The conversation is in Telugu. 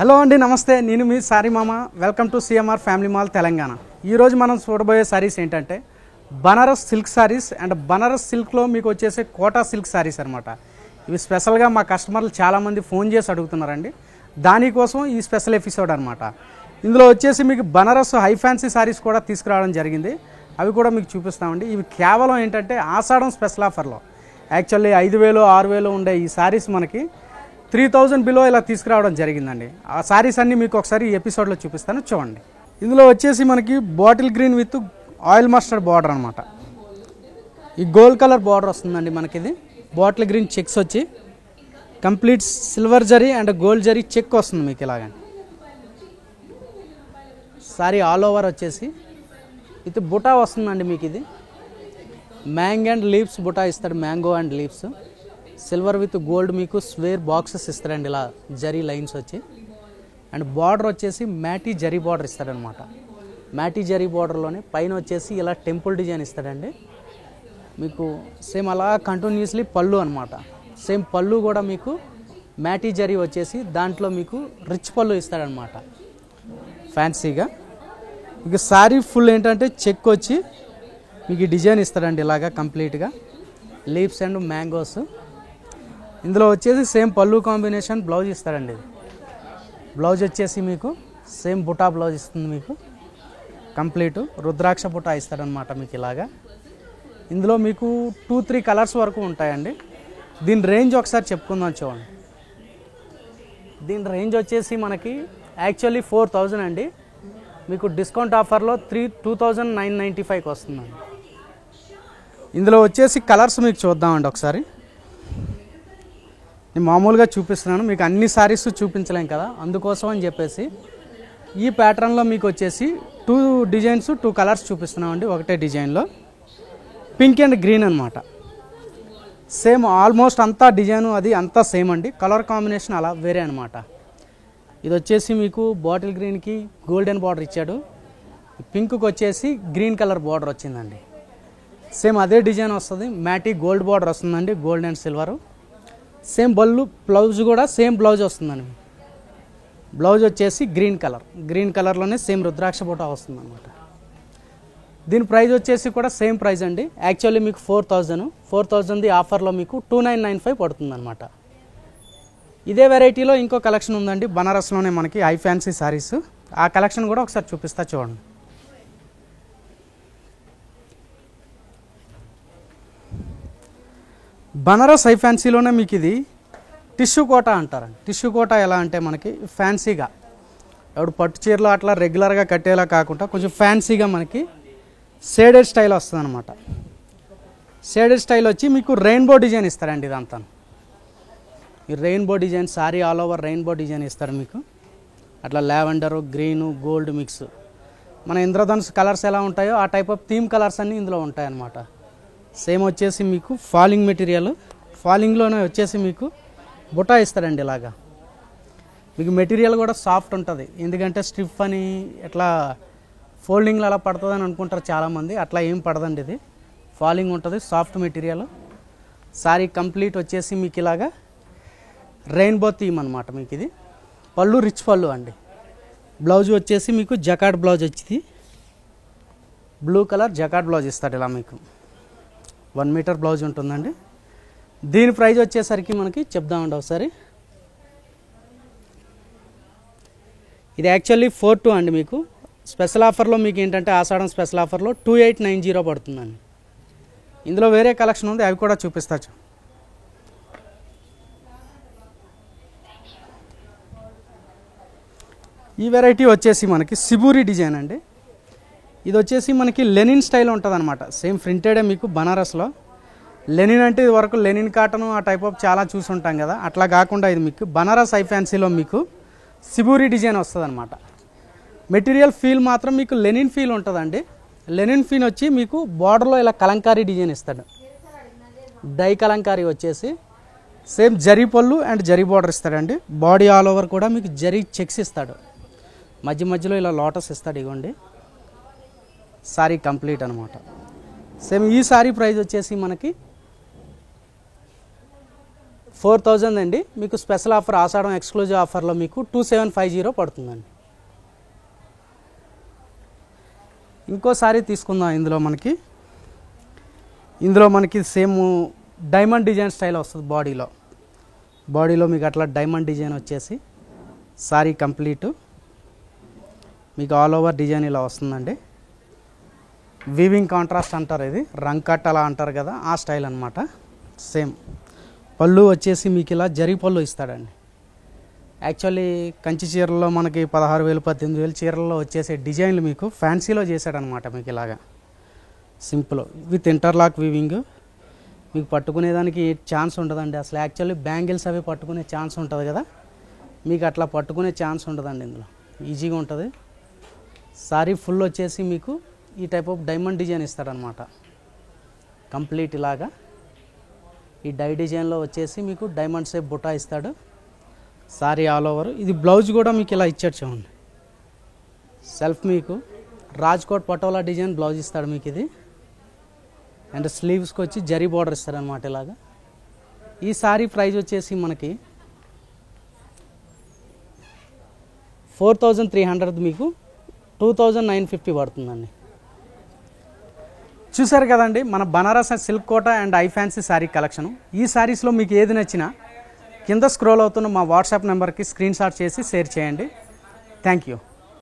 హలో అండి, నమస్తే. నేను మీ సారీ మామ. Welcome to CMR family mall Telangana. ఈరోజు మనం చూడబోయే సారీస్ ఏంటంటే బనారస్ సిల్క్ సారీస్ అండ్ బనారస్ సిల్క్లో మీకు వచ్చేసే కోటా సిల్క్ సారీస్ అనమాట. ఇవి స్పెషల్గా మా కస్టమర్లు చాలామంది ఫోన్ చేసి అడుగుతున్నారండి. దానికోసం ఈ స్పెషల్ ఎపిసోడ్ అనమాట. ఇందులో వచ్చేసి మీకు బనారస్ హై ఫ్యాన్సీ సారీస్ కూడా తీసుకురావడం జరిగింది. అవి కూడా మీకు చూపిస్తామండి. ఇవి కేవలం ఏంటంటే ఆషాఢం స్పెషల్ ఆఫర్లో యాక్చువల్లీ 5,000 6,000 ఉండే ఈ సారీస్ మనకి 3,000 బిలో ఇలా తీసుకురావడం జరిగిందండి. ఆ సారీస్ అన్నీ మీకు ఒకసారి ఈ ఎపిసోడ్లో చూపిస్తాను, చూడండి. ఇందులో వచ్చేసి మనకి bottle green with oil mustard border అనమాట. ఈ గోల్డ్ కలర్ బార్డర్ వస్తుందండి మనకి. ఇది బాటిల్ గ్రీన్ చెక్స్ వచ్చి complete silver zari and gold zari check వస్తుంది మీకు ఇలాగ. సారీ ఆల్ ఓవర్ వచ్చేసి విత్ బుటా వస్తుందండి మీకు. ఇది మ్యాంగో అండ్ లీవ్స్ బుటా ఇస్తాడు, mango and leaves. Silver with gold మీకు స్వేర్ బాక్సెస్ ఇస్తారండి, ఇలా జరీ లైన్స్ వచ్చి. అండ్ బార్డర్ వచ్చేసి మ్యాటీ జరీ బార్డర్ ఇస్తాడనమాట. మ్యాటీ జరీ బార్డర్లోనే పైన వచ్చేసి ఇలా టెంపుల్ డిజైన్ ఇస్తాడండి మీకు. సేమ్ అలా కంటిన్యూస్లీ పళ్ళు అనమాట. సేమ్ పళ్ళు కూడా మీకు మ్యాటీ జరీ వచ్చేసి దాంట్లో మీకు రిచ్ పళ్ళు ఇస్తాడనమాట ఫ్యాన్సీగా. ఇక శారీ ఫుల్ ఏంటంటే చెక్ వచ్చి మీకు ఈ డిజైన్ ఇస్తాడండి ఇలాగా కంప్లీట్గా, లీవ్స్ అండ్ మ్యాంగోస్. ఇందులో వచ్చేసి సేమ్ పళ్ళు కాంబినేషన్ బ్లౌజ్ ఇస్తాడండి. ఇది బ్లౌజ్ వచ్చేసి మీకు సేమ్ బుటా బ్లౌజ్ ఇస్తుంది మీకు. కంప్లీట్ రుద్రాక్ష బుటా ఇస్తాడనమాట మీకు ఇలాగా. ఇందులో మీకు 2-3 కలర్స్ వరకు ఉంటాయండి. దీని రేంజ్ ఒకసారి చెప్పుకుందాం, చూడండి. దీని రేంజ్ వచ్చేసి మనకి యాక్చువల్లీ 4,000 అండి. మీకు డిస్కౌంట్ ఆఫర్లో 2,995కి వస్తుందండి. ఇందులో వచ్చేసి కలర్స్ మీకు చూద్దామండి ఒకసారి. నేను మామూలుగా చూపిస్తున్నాను మీకు, అన్ని సారీస్ చూపించలేం కదా, అందుకోసం అని చెప్పేసి ఈ ప్యాటర్న్లో మీకు వచ్చేసి 2 డిజైన్స్ 2 కలర్స్ చూపిస్తున్నామండి ఒకటే డిజైన్లో. పింక్ అండ్ గ్రీన్ అనమాట. సేమ్ ఆల్మోస్ట్ అంతా డిజైను అది అంతా సేమ్ అండి, కలర్ కాంబినేషన్ అలా వేరే అనమాట. ఇది వచ్చేసి మీకు బాటిల్ గ్రీన్కి గోల్డెన్ బార్డర్ ఇచ్చాడు, పింక్కి వచ్చేసి గ్రీన్ కలర్ బార్డర్ వచ్చిందండి. సేమ్ అదే డిజైన్ వస్తుంది, మ్యాటీ గోల్డ్ బార్డర్ వస్తుందండి, గోల్డ్ అండ్ సిల్వరు. సేమ్ బళ్ళు బ్లౌజ్ కూడా సేమ్ బ్లౌజ్ వస్తుందండి. బ్లౌజ్ వచ్చేసి గ్రీన్ కలర్లోనే సేమ్ రుద్రాక్ష బుటా వస్తుంది అనమాట. దీని ప్రైస్ వచ్చేసి కూడా సేమ్ ప్రైస్ అండి. యాక్చువల్లీ మీకు 4,000 ఆఫర్లో మీకు 2,995 పడుతుంది అనమాట. ఇదే వెరైటీలో ఇంకో కలెక్షన్ ఉందండి బనారస్లోనే మనకి హై ఫ్యాన్సీ సారీస్. ఆ కలెక్షన్ కూడా ఒకసారి చూపిస్తా, చూడండి. బనారస్ హై ఫ్యాన్సీలోనే మీకు ఇది టిష్యూ కోటా అంటారండి. టిష్యూ కోటా ఎలా అంటే మనకి ఫ్యాన్సీగా, ఇప్పుడు పట్టు చీరలు అట్లా రెగ్యులర్గా కట్టేలా కాకుండా కొంచెం ఫ్యాన్సీగా మనకి షేడెడ్ స్టైల్ వస్తుంది అనమాట. షేడెడ్ స్టైల్ వచ్చి మీకు రెయిన్బో డిజైన్ ఇస్తారండి. ఇదంతా ఈ rainbow design, sorry all over rainbow design ఇస్తారు మీకు. అట్లా లావెండరు, గ్రీను, గోల్డ్ మిక్స్. మన ఇంద్రధనుస్ కలర్స్ ఎలా ఉంటాయో ఆ టైప్ ఆఫ్ థీమ్ కలర్స్ అన్నీ ఇందులో ఉంటాయన్నమాట. సేమ్ వచ్చేసి మీకు ఫాలింగ్ మెటీరియల్, ఫాలింగ్లోనే వచ్చేసి మీకు బుటా ఇస్తాడండి ఇలాగా. మీకు మెటీరియల్ కూడా సాఫ్ట్ ఉంటుంది, ఎందుకంటే స్టిఫ్ అని ఎట్లా ఫోల్డింగ్లో అలా పడుతుందని అనుకుంటారు చాలామంది. అట్లా ఏం పడదండి, ఇది ఫాలింగ్ ఉంటుంది, సాఫ్ట్ మెటీరియల్. సారీ కంప్లీట్ వచ్చేసి మీకు ఇలాగా రెయిన్బో థీమ్ అనమాట మీకు. ఇది పళ్ళు రిచ్ పళ్ళు అండి. బ్లౌజ్ వచ్చేసి మీకు జకాట్ బ్లౌజ్ వచ్చింది, బ్లూ కలర్ జకాట్ బ్లౌజ్ ఇస్తాడు ఇలా మీకు. 1 మీటర్ బ్లౌజ్ ఉంటుందండి. దీని ప్రైజ్ వచ్చేసరికి మనకి చెప్దామండి ఒకసారి. ఇది యాక్చువల్లీ 4,2 అండి. మీకు స్పెషల్ ఆఫర్లో మీకు ఏంటంటే ఆషాఢం స్పెషల్ ఆఫర్లో 2,890 పడుతుందండి. ఇందులో వేరే కలెక్షన్ ఉంది, అవి కూడా చూపిస్తాను. ఈ వెరైటీ వచ్చేసి మనకి సిబూరి డిజైన్ అండి. ఇది వచ్చేసి మనకి లెనిన్ స్టైల్ ఉంటుంది అనమాట. సేమ్ ప్రింటెడే మీకు బనారస్లో. లెనిన్ అంటే ఇది వరకు లెనిన్ కాటన్ ఆ టైప్ ఆఫ్ చాలా చూసి ఉంటాం కదా, అట్లా కాకుండా ఇది మీకు బనారస్ హై ఫ్యాన్సీలో మీకు సిబూరి డిజైన్ వస్తుంది అనమాట. మెటీరియల్ ఫీల్ మాత్రం మీకు లెనిన్ ఫీల్ ఉంటుందండి. లెనిన్ ఫీల్ వచ్చి మీకు బార్డర్లో ఇలా కలంకారీ డిజైన్ ఇస్తాడు, డై కలంకారీ వచ్చేసి. సేమ్ జరీ పళ్ళు అండ్ జరీ బార్డర్ ఇస్తాడండి. బాడీ ఆల్ ఓవర్ కూడా మీకు జరీ చెక్స్ ఇస్తాడు, మధ్య మధ్యలో ఇలా లోటస్ ఇస్తాడు. ఇవ్వండి సారీ కంప్లీట్ అనమాట. సేమ్ ఈ సారీ ప్రైస్ వచ్చేసి మనకి 4000 అండి. మీకు స్పెషల్ ఆఫర్ ఆషాఢం ఎక్స్క్లూజివ్ ఆఫర్లో మీకు 2750 పడుతుందండి. ఇంకో సారీ తీసుకుందాం. ఇందులో మనకి సేమ్ డైమండ్ డిజైన్ స్టైల్ వస్తుంది. బాడీలో మీకు అట్లా డైమండ్ డిజైన్ వచ్చేసి సారీ కంప్లీట్ మీకు ఆల్ ఓవర్ డిజైన్ ఇలా వస్తుందండి. వీవింగ్ కాంట్రాస్ట్ అంటారు, ఇది రంగ్ కట్ అలా అంటారు కదా, ఆ స్టైల్ అనమాట. సేమ్ పళ్ళు వచ్చేసి మీకు ఇలా జరీ పళ్ళు ఇస్తాడండి. యాక్చువల్లీ కంచి చీరల్లో మనకి 16,000 18,000 చీరల్లో వచ్చేసే డిజైన్లు మీకు ఫ్యాన్సీలో చేశాడనమాట. మీకు ఇలాగా సింపుల్ విత్ ఇంటర్లాక్ వీవింగ్. మీకు పట్టుకునేదానికి ఛాన్స్ ఉండదండి అసలు. యాక్చువల్లీ బ్యాంగిల్స్ అవి పట్టుకునే ఛాన్స్ ఉంటుంది కదా, మీకు అట్లా పట్టుకునే ఛాన్స్ ఉండదండి. ఇందులో ఈజీగా ఉంటుంది. సారీ ఫుల్ వచ్చేసి మీకు ఈ టైప్ ఆఫ్ డైమండ్ డిజైన్ ఇస్తాడనమాట. కంప్లీట్ ఇలాగా ఈ డై డిజైన్లో వచ్చేసి మీకు డైమండ్ షేప్ బుటా ఇస్తాడు. Sorry all over. ఇది బ్లౌజ్ కూడా మీకు ఇలా ఇచ్చాడు చూడండి. సెల్ఫ్ మీకు రాజ్కోట్ పటోలా డిజైన్ బ్లౌజ్ ఇస్తాడు మీకు ఇది. అండ్ స్లీవ్స్కి వచ్చి జరీ బార్డర్ ఇస్తారనమాట ఇలాగా. ఈ సారీ ప్రైస్ వచ్చేసి మనకి 4300 మీకు 2950 పడుతుందండి. చూసారు కదండి మన Banaras silk Kota and I fancy sari collection. ఈ శారీస్లో మీకు ఏది నచ్చినా కింద స్క్రోల్ అవుతున్న మా వాట్సాప్ నెంబర్కి స్క్రీన్ షాట్ చేసి షేర్ చేయండి. Thank you.